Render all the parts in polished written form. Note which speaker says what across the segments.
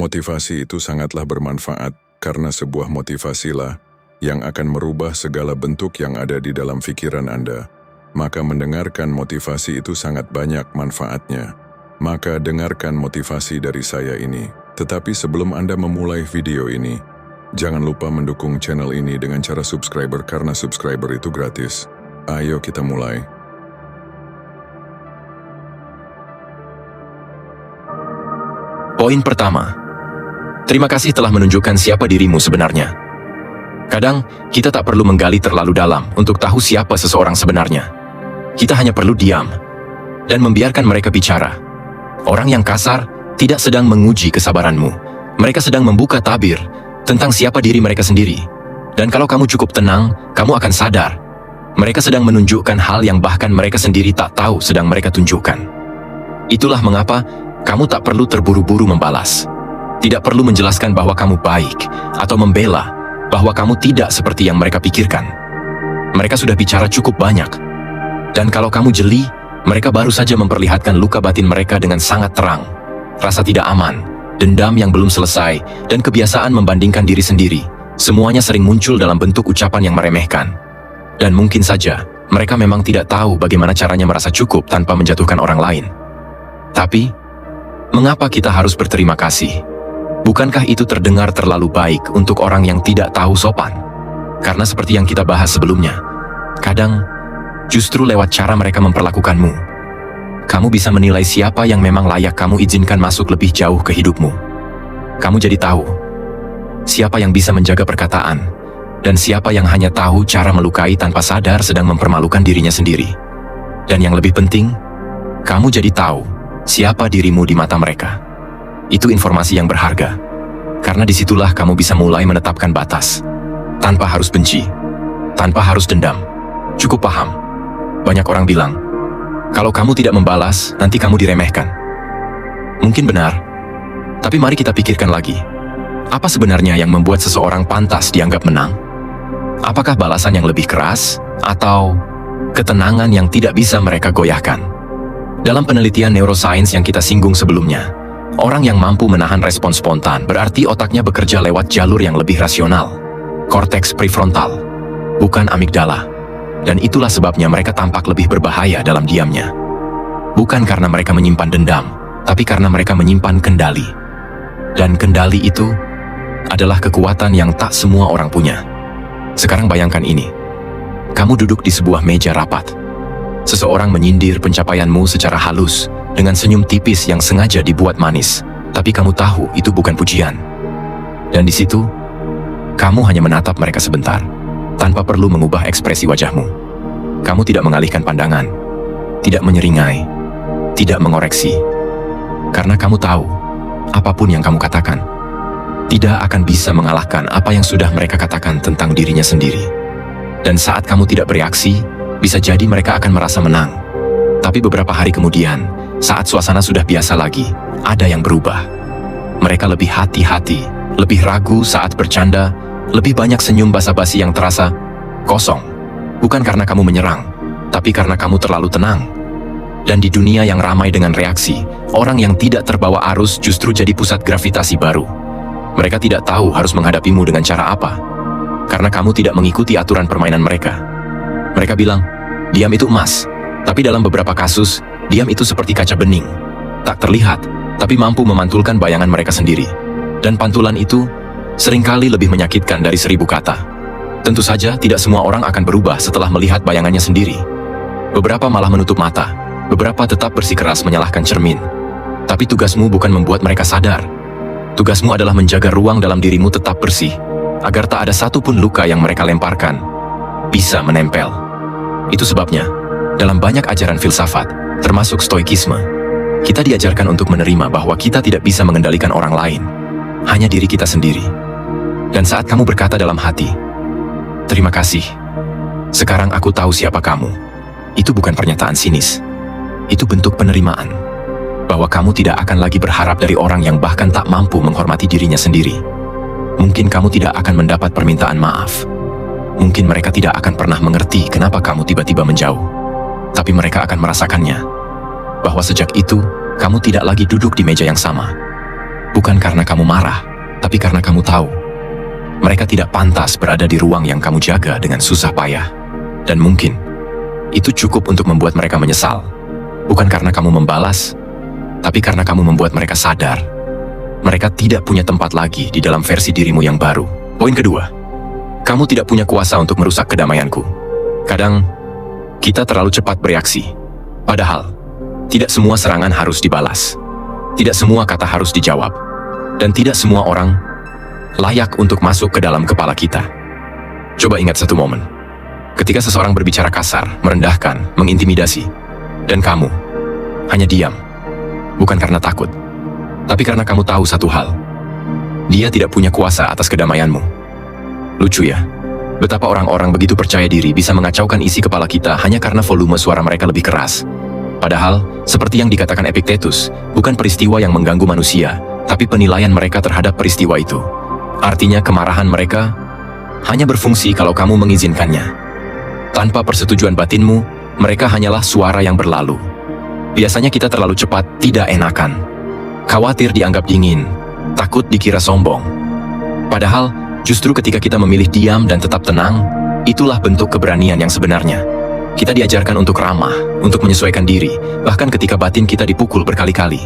Speaker 1: Motivasi itu sangatlah bermanfaat karena sebuah motivasilah yang akan merubah segala bentuk yang ada di dalam pikiran Anda. Maka mendengarkan motivasi itu sangat banyak manfaatnya. Maka dengarkan motivasi dari saya ini. Tetapi sebelum Anda memulai video ini, jangan lupa mendukung channel ini dengan cara subscriber karena subscriber itu gratis. Ayo kita mulai.
Speaker 2: Poin pertama, terima kasih telah menunjukkan siapa dirimu sebenarnya. Kadang, kita tak perlu menggali terlalu dalam untuk tahu siapa seseorang sebenarnya. Kita hanya perlu diam dan membiarkan mereka bicara. Orang yang kasar tidak sedang menguji kesabaranmu. Mereka sedang membuka tabir tentang siapa diri mereka sendiri. Dan kalau kamu cukup tenang, kamu akan sadar. Mereka sedang menunjukkan hal yang bahkan mereka sendiri tak tahu sedang mereka tunjukkan. Itulah mengapa kamu tak perlu terburu-buru membalas. Tidak perlu menjelaskan bahwa kamu baik atau membela bahwa kamu tidak seperti yang mereka pikirkan. Mereka sudah bicara cukup banyak. Dan kalau kamu jeli, mereka baru saja memperlihatkan luka batin mereka dengan sangat terang. Rasa tidak aman, dendam yang belum selesai, dan kebiasaan membandingkan diri sendiri. Semuanya sering muncul dalam bentuk ucapan yang meremehkan. Dan mungkin saja, mereka memang tidak tahu bagaimana caranya merasa cukup tanpa menjatuhkan orang lain. Tapi, mengapa kita harus berterima kasih? Bukankah itu terdengar terlalu baik untuk orang yang tidak tahu sopan? Karena seperti yang kita bahas sebelumnya, kadang justru lewat cara mereka memperlakukanmu, kamu bisa menilai siapa yang memang layak kamu izinkan masuk lebih jauh ke hidupmu. Kamu jadi tahu siapa yang bisa menjaga perkataan, dan siapa yang hanya tahu cara melukai tanpa sadar sedang mempermalukan dirinya sendiri. Dan yang lebih penting, kamu jadi tahu siapa dirimu di mata mereka. Itu informasi yang berharga, karena disitulah kamu bisa mulai menetapkan batas. Tanpa harus benci, tanpa harus dendam. Cukup paham. Banyak orang bilang, kalau kamu tidak membalas, nanti kamu diremehkan. Mungkin benar, tapi mari kita pikirkan lagi. Apa sebenarnya yang membuat seseorang pantas dianggap menang? Apakah balasan yang lebih keras, atau ketenangan yang tidak bisa mereka goyahkan? Dalam penelitian neuroscience yang kita singgung sebelumnya, orang yang mampu menahan respon spontan berarti otaknya bekerja lewat jalur yang lebih rasional, korteks prefrontal, bukan amigdala. Dan itulah sebabnya mereka tampak lebih berbahaya dalam diamnya. Bukan karena mereka menyimpan dendam, tapi karena mereka menyimpan kendali. Dan kendali itu adalah kekuatan yang tak semua orang punya. Sekarang bayangkan ini. Kamu duduk di sebuah meja rapat. Seseorang menyindir pencapaianmu secara halus, dengan senyum tipis yang sengaja dibuat manis, tapi kamu tahu itu bukan pujian. Dan di situ, kamu hanya menatap mereka sebentar, tanpa perlu mengubah ekspresi wajahmu. Kamu tidak mengalihkan pandangan, tidak menyeringai, tidak mengoreksi. Karena kamu tahu, apapun yang kamu katakan, tidak akan bisa mengalahkan apa yang sudah mereka katakan tentang dirinya sendiri. Dan saat kamu tidak bereaksi, bisa jadi mereka akan merasa menang. Tapi beberapa hari kemudian, saat suasana sudah biasa lagi, ada yang berubah. Mereka lebih hati-hati, lebih ragu saat bercanda, lebih banyak senyum basa-basi yang terasa kosong. Bukan karena kamu menyerang, tapi karena kamu terlalu tenang. Dan di dunia yang ramai dengan reaksi, orang yang tidak terbawa arus justru jadi pusat gravitasi baru. Mereka tidak tahu harus menghadapimu dengan cara apa, karena kamu tidak mengikuti aturan permainan mereka. Mereka bilang, diam itu emas. Tapi dalam beberapa kasus, diam itu seperti kaca bening. Tak terlihat, tapi mampu memantulkan bayangan mereka sendiri. Dan pantulan itu seringkali lebih menyakitkan dari 1000 kata. Tentu saja tidak semua orang akan berubah setelah melihat bayangannya sendiri. Beberapa malah menutup mata, beberapa tetap bersikeras menyalahkan cermin. Tapi tugasmu bukan membuat mereka sadar. Tugasmu adalah menjaga ruang dalam dirimu tetap bersih, agar tak ada satupun luka yang mereka lemparkan bisa menempel. Itu sebabnya, dalam banyak ajaran filsafat, termasuk stoikisme, kita diajarkan untuk menerima bahwa kita tidak bisa mengendalikan orang lain, hanya diri kita sendiri. Dan saat kamu berkata dalam hati, terima kasih, sekarang aku tahu siapa kamu, itu bukan pernyataan sinis. Itu bentuk penerimaan, bahwa kamu tidak akan lagi berharap dari orang yang bahkan tak mampu menghormati dirinya sendiri. Mungkin kamu tidak akan mendapat permintaan maaf. Mungkin mereka tidak akan pernah mengerti kenapa kamu tiba-tiba menjauh. Tapi mereka akan merasakannya, bahwa sejak itu, kamu tidak lagi duduk di meja yang sama. Bukan karena kamu marah, tapi karena kamu tahu mereka tidak pantas berada di ruang yang kamu jaga dengan susah payah. Dan mungkin itu cukup untuk membuat mereka menyesal. Bukan karena kamu membalas, tapi karena kamu membuat mereka sadar mereka tidak punya tempat lagi di dalam versi dirimu yang baru. Poin kedua, kamu tidak punya kuasa untuk merusak kedamaianku. Kadang, kita terlalu cepat bereaksi. Padahal, tidak semua serangan harus dibalas. Tidak semua kata harus dijawab. Dan tidak semua orang layak untuk masuk ke dalam kepala kita. Coba ingat satu momen. Ketika seseorang berbicara kasar, merendahkan, mengintimidasi, dan kamu hanya diam. Bukan karena takut, tapi karena kamu tahu satu hal. Dia tidak punya kuasa atas kedamaianmu. Lucu ya, betapa orang-orang begitu percaya diri bisa mengacaukan isi kepala kita hanya karena volume suara mereka lebih keras. Padahal, seperti yang dikatakan Epictetus, bukan peristiwa yang mengganggu manusia, tapi penilaian mereka terhadap peristiwa itu. Artinya kemarahan mereka hanya berfungsi kalau kamu mengizinkannya. Tanpa persetujuan batinmu, mereka hanyalah suara yang berlalu. Biasanya kita terlalu cepat tidak enakan. Khawatir dianggap dingin, takut dikira sombong. Padahal, justru ketika kita memilih diam dan tetap tenang, itulah bentuk keberanian yang sebenarnya. Kita diajarkan untuk ramah, untuk menyesuaikan diri, bahkan ketika batin kita dipukul berkali-kali.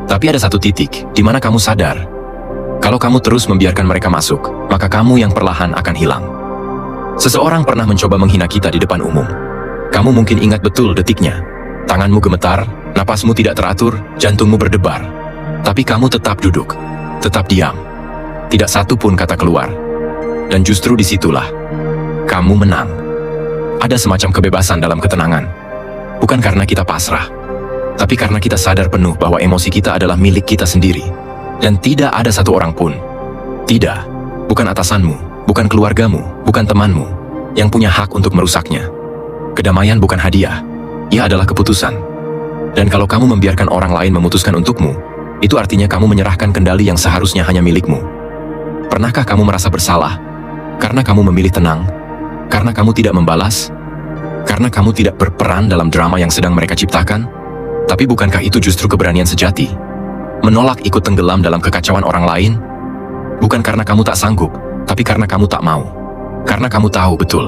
Speaker 2: Tapi ada satu titik di mana kamu sadar, kalau kamu terus membiarkan mereka masuk, maka kamu yang perlahan akan hilang. Seseorang pernah mencoba menghina kita di depan umum. Kamu mungkin ingat betul detiknya. Tanganmu gemetar, napasmu tidak teratur, jantungmu berdebar. Tapi kamu tetap duduk, tetap diam. Tidak satu pun kata keluar. Dan justru disitulah kamu menang. Ada semacam kebebasan dalam ketenangan. Bukan karena kita pasrah, tapi karena kita sadar penuh bahwa emosi kita adalah milik kita sendiri. Dan tidak ada satu orang pun, tidak, bukan atasanmu, bukan keluargamu, bukan temanmu, yang punya hak untuk merusaknya. Kedamaian bukan hadiah, ia adalah keputusan. Dan kalau kamu membiarkan orang lain memutuskan untukmu, itu artinya kamu menyerahkan kendali yang seharusnya hanya milikmu. Pernahkah kamu merasa bersalah karena kamu memilih tenang? Karena kamu tidak membalas? Karena kamu tidak berperan dalam drama yang sedang mereka ciptakan? Tapi bukankah itu justru keberanian sejati? Menolak ikut tenggelam dalam kekacauan orang lain? Bukan karena kamu tak sanggup, tapi karena kamu tak mau. Karena kamu tahu betul.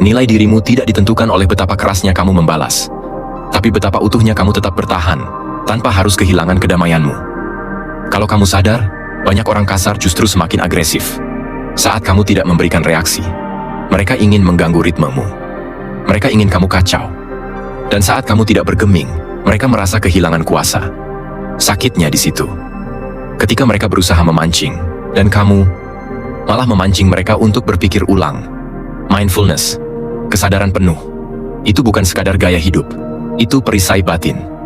Speaker 2: Nilai dirimu tidak ditentukan oleh betapa kerasnya kamu membalas, tapi betapa utuhnya kamu tetap bertahan, tanpa harus kehilangan kedamaianmu. Kalau kamu sadar, banyak orang kasar justru semakin agresif. Saat kamu tidak memberikan reaksi, mereka ingin mengganggu ritmemu. Mereka ingin kamu kacau. Dan saat kamu tidak bergeming, mereka merasa kehilangan kuasa. Sakitnya di situ. Ketika mereka berusaha memancing, dan kamu malah memancing mereka untuk berpikir ulang. Mindfulness, kesadaran penuh, itu bukan sekadar gaya hidup, itu perisai batin.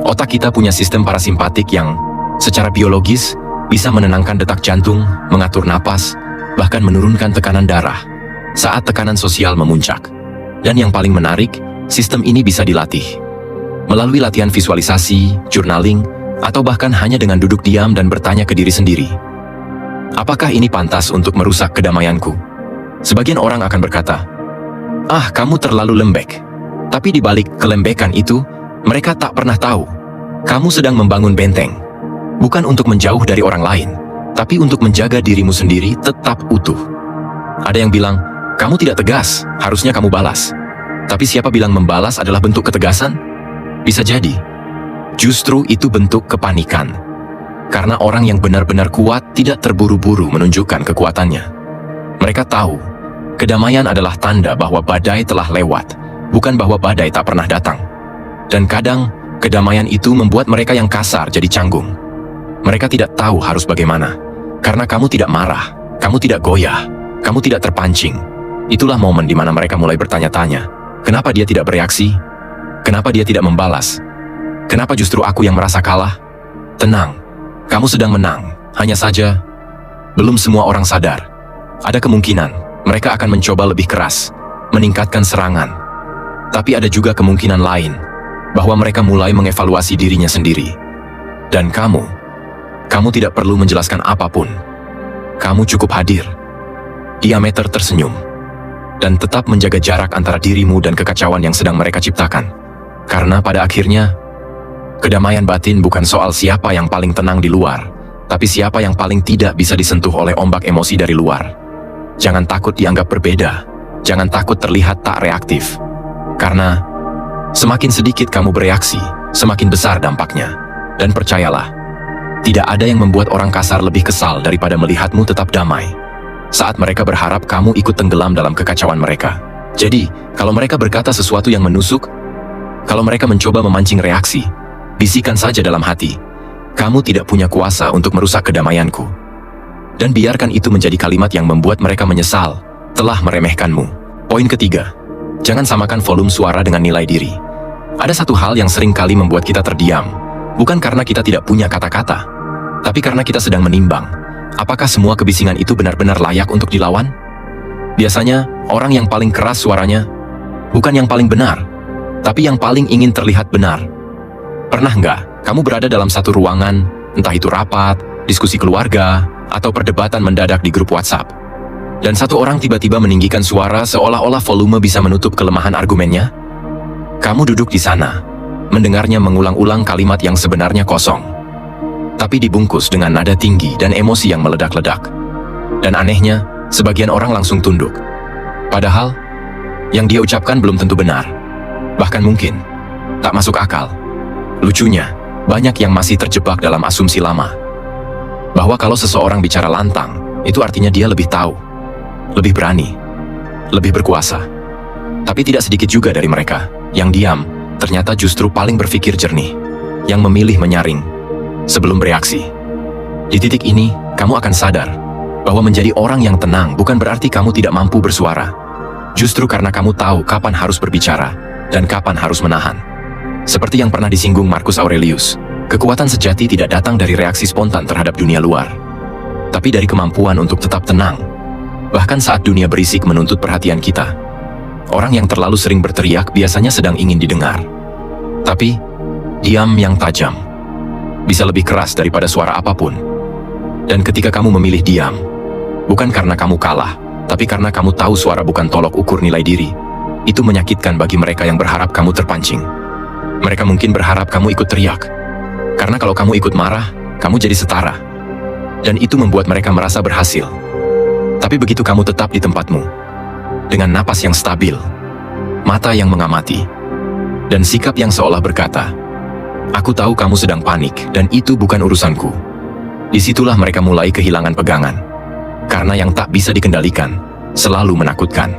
Speaker 2: Otak kita punya sistem parasimpatik yang, secara biologis, bisa menenangkan detak jantung, mengatur napas, bahkan menurunkan tekanan darah saat tekanan sosial memuncak. Dan yang paling menarik, sistem ini bisa dilatih. Melalui latihan visualisasi, journaling, atau bahkan hanya dengan duduk diam dan bertanya ke diri sendiri. Apakah ini pantas untuk merusak kedamaianku? Sebagian orang akan berkata, "Ah, kamu terlalu lembek." Tapi di balik kelembekan itu, mereka tak pernah tahu. Kamu sedang membangun benteng. Bukan untuk menjauh dari orang lain, tapi untuk menjaga dirimu sendiri tetap utuh. Ada yang bilang, kamu tidak tegas, harusnya kamu balas. Tapi siapa bilang membalas adalah bentuk ketegasan? Bisa jadi. Justru itu bentuk kepanikan. Karena orang yang benar-benar kuat tidak terburu-buru menunjukkan kekuatannya. Mereka tahu, kedamaian adalah tanda bahwa badai telah lewat, bukan bahwa badai tak pernah datang. Dan kadang, kedamaian itu membuat mereka yang kasar jadi canggung. Mereka tidak tahu harus bagaimana. Karena kamu tidak marah, kamu tidak goyah, kamu tidak terpancing. Itulah momen di mana mereka mulai bertanya-tanya, kenapa dia tidak bereaksi? Kenapa dia tidak membalas? Kenapa justru aku yang merasa kalah? Tenang, kamu sedang menang. Hanya saja, belum semua orang sadar. Ada kemungkinan mereka akan mencoba lebih keras, meningkatkan serangan. Tapi ada juga kemungkinan lain, bahwa mereka mulai mengevaluasi dirinya sendiri. Dan kamu tidak perlu menjelaskan apapun. Kamu cukup hadir, diameter tersenyum, dan tetap menjaga jarak antara dirimu dan kekacauan yang sedang mereka ciptakan. Karena pada akhirnya, Kedamaian batin bukan soal siapa yang paling tenang di luar, tapi siapa yang paling tidak bisa disentuh oleh ombak emosi dari luar. Jangan takut dianggap berbeda, jangan takut terlihat tak reaktif. Karena semakin sedikit kamu bereaksi, semakin besar dampaknya. Dan percayalah, tidak ada yang membuat orang kasar lebih kesal daripada melihatmu tetap damai saat mereka berharap kamu ikut tenggelam dalam kekacauan mereka. Jadi, kalau mereka berkata sesuatu yang menusuk, kalau mereka mencoba memancing reaksi, bisikan saja dalam hati, kamu tidak punya kuasa untuk merusak kedamaianku. Dan biarkan itu menjadi kalimat yang membuat mereka menyesal telah meremehkanmu. Poin ketiga, jangan samakan volume suara dengan nilai diri. Ada satu hal yang sering kali membuat kita terdiam, bukan karena kita tidak punya kata-kata, tapi karena kita sedang menimbang, apakah semua kebisingan itu benar-benar layak untuk dilawan? Biasanya, orang yang paling keras suaranya, bukan yang paling benar, tapi yang paling ingin terlihat benar. Pernah nggak kamu berada dalam satu ruangan, entah itu rapat, diskusi keluarga, atau perdebatan mendadak di grup WhatsApp, dan satu orang tiba-tiba meninggikan suara seolah-olah volume bisa menutup kelemahan argumennya? Kamu duduk di sana, mendengarnya mengulang-ulang kalimat yang sebenarnya kosong, tapi dibungkus dengan nada tinggi dan emosi yang meledak-ledak. Dan anehnya, sebagian orang langsung tunduk. Padahal, yang dia ucapkan belum tentu benar. Bahkan mungkin, tak masuk akal. Lucunya, banyak yang masih terjebak dalam asumsi lama. Bahwa kalau seseorang bicara lantang, itu artinya dia lebih tahu, lebih berani, lebih berkuasa. Tapi tidak sedikit juga dari mereka yang diam, ternyata justru paling berpikir jernih, yang memilih menyaring sebelum bereaksi. Di titik ini, kamu akan sadar bahwa menjadi orang yang tenang bukan berarti kamu tidak mampu bersuara. Justru karena kamu tahu kapan harus berbicara dan kapan harus menahan. Seperti yang pernah disinggung Marcus Aurelius, kekuatan sejati tidak datang dari reaksi spontan terhadap dunia luar, tapi dari kemampuan untuk tetap tenang, bahkan saat dunia berisik menuntut perhatian kita. Orang yang terlalu sering berteriak biasanya sedang ingin didengar. Tapi, diam yang tajam bisa lebih keras daripada suara apapun. Dan ketika kamu memilih diam, bukan karena kamu kalah, tapi karena kamu tahu suara bukan tolok ukur nilai diri, itu menyakitkan bagi mereka yang berharap kamu terpancing. Mereka mungkin berharap kamu ikut teriak, karena kalau kamu ikut marah, kamu jadi setara. Dan itu membuat mereka merasa berhasil. Tapi begitu kamu tetap di tempatmu, dengan napas yang stabil, mata yang mengamati, dan sikap yang seolah berkata, "Aku tahu kamu sedang panik, dan itu bukan urusanku." Disitulah mereka mulai kehilangan pegangan. Karena yang tak bisa dikendalikan, selalu menakutkan.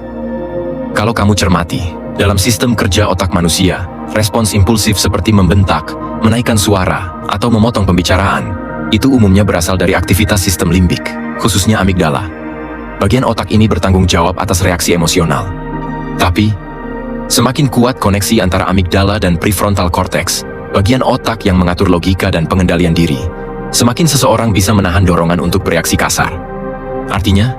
Speaker 2: Kalau kamu cermati, dalam sistem kerja otak manusia, respons impulsif seperti membentak, menaikkan suara, atau memotong pembicaraan, itu umumnya berasal dari aktivitas sistem limbik, khususnya amigdala. Bagian otak ini bertanggung jawab atas reaksi emosional. Tapi, semakin kuat koneksi antara amigdala dan prefrontal cortex, bagian otak yang mengatur logika dan pengendalian diri, semakin seseorang bisa menahan dorongan untuk bereaksi kasar. Artinya,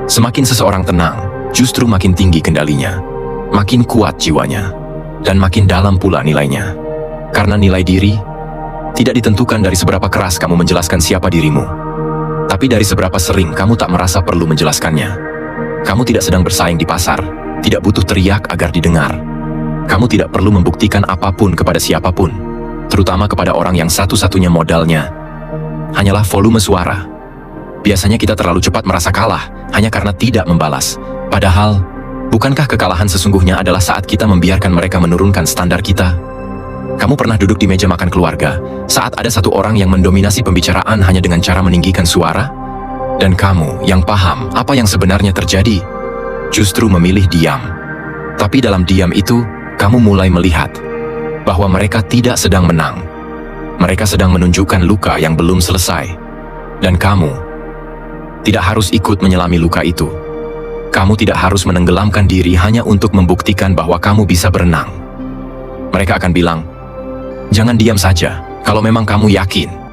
Speaker 2: semakin seseorang tenang, justru makin tinggi kendalinya, makin kuat jiwanya, dan makin dalam pula nilainya. Karena nilai diri tidak ditentukan dari seberapa keras kamu menjelaskan siapa dirimu, tapi dari seberapa sering kamu tak merasa perlu menjelaskannya. Kamu tidak sedang bersaing di pasar, tidak butuh teriak agar didengar. Kamu tidak perlu membuktikan apapun kepada siapapun, terutama kepada orang yang satu-satunya modalnya hanyalah volume suara. Biasanya kita terlalu cepat merasa kalah hanya karena tidak membalas. Padahal, bukankah kekalahan sesungguhnya adalah saat kita membiarkan mereka menurunkan standar kita? Kamu pernah duduk di meja makan keluarga saat ada satu orang yang mendominasi pembicaraan hanya dengan cara meninggikan suara? Dan kamu yang paham apa yang sebenarnya terjadi, justru memilih diam. Tapi dalam diam itu, kamu mulai melihat bahwa mereka tidak sedang menang. Mereka sedang menunjukkan luka yang belum selesai. Dan kamu tidak harus ikut menyelami luka itu. Kamu tidak harus menenggelamkan diri hanya untuk membuktikan bahwa kamu bisa berenang. Mereka akan bilang, "Jangan diam saja, kalau memang kamu yakin."